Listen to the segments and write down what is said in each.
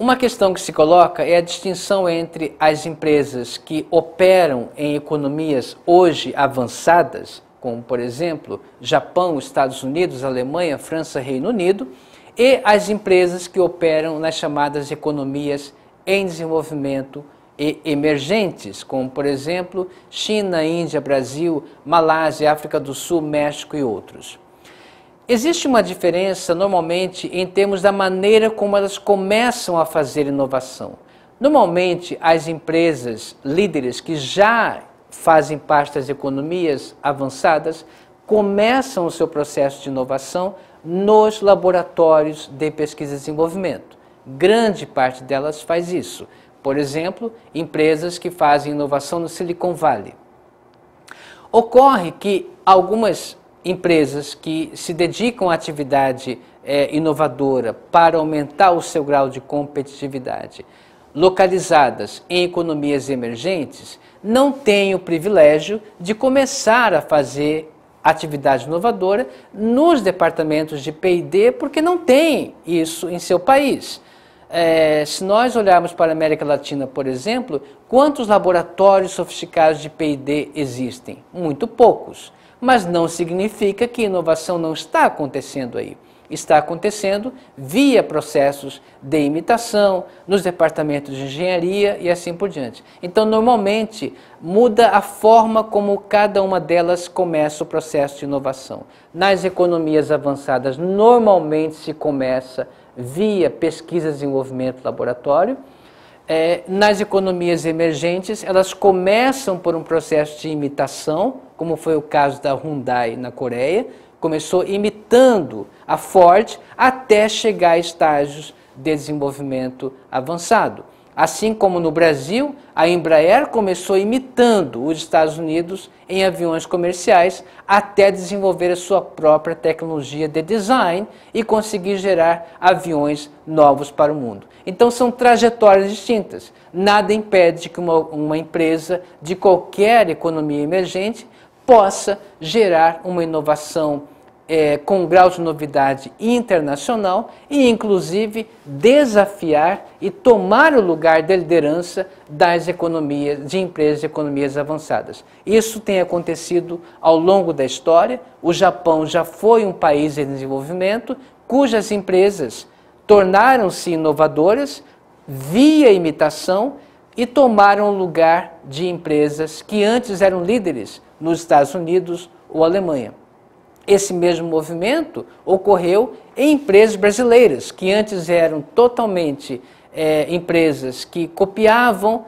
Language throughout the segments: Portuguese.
Uma questão que se coloca é a distinção entre as empresas que operam em economias hoje avançadas, como por exemplo Japão, Estados Unidos, Alemanha, França, Reino Unido, e as empresas que operam nas chamadas economias em desenvolvimento e emergentes, como por exemplo China, Índia, Brasil, Malásia, África do Sul, México e outros. Existe uma diferença, normalmente, em termos da maneira como elas começam a fazer inovação. Normalmente, as empresas líderes que já fazem parte das economias avançadas começam o seu processo de inovação nos laboratórios de pesquisa e desenvolvimento. Grande parte delas faz isso. Por exemplo, empresas que fazem inovação no Silicon Valley. Ocorre que algumas empresas que se dedicam à atividade inovadora para aumentar o seu grau de competitividade, localizadas em economias emergentes, não têm o privilégio de começar a fazer atividade inovadora nos departamentos de P&D, porque não tem isso em seu país. Se nós olharmos para a América Latina, por exemplo, quantos laboratórios sofisticados de P&D existem? Muito poucos. Mas não significa que inovação não está acontecendo aí. Está acontecendo via processos de imitação, nos departamentos de engenharia e assim por diante. Então, normalmente, muda a forma como cada uma delas começa o processo de inovação. Nas economias avançadas, normalmente se começa via pesquisa e desenvolvimento laboratório. Nas economias emergentes, elas começam por um processo de imitação, como foi o caso da Hyundai na Coreia, começou imitando a Ford até chegar a estágios de desenvolvimento avançado. Assim como no Brasil, a Embraer começou imitando os Estados Unidos em aviões comerciais até desenvolver a sua própria tecnologia de design e conseguir gerar aviões novos para o mundo. Então são trajetórias distintas. Nada impede que uma empresa de qualquer economia emergente possa gerar uma inovação com um grau de novidade internacional e, inclusive, desafiar e tomar o lugar de liderança das economias, de empresas de economias avançadas. Isso tem acontecido ao longo da história. O Japão já foi um país em desenvolvimento cujas empresas tornaram-se inovadoras via imitação e tomaram o lugar de empresas que antes eram líderes nos Estados Unidos ou Alemanha. Esse mesmo movimento ocorreu em empresas brasileiras, que antes eram totalmente empresas que copiavam,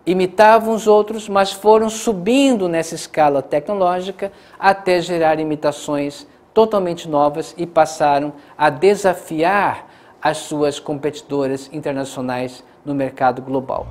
imitavam os outros, mas foram subindo nessa escala tecnológica até gerar imitações totalmente novas e passaram a desafiar as suas competidoras internacionais no mercado global.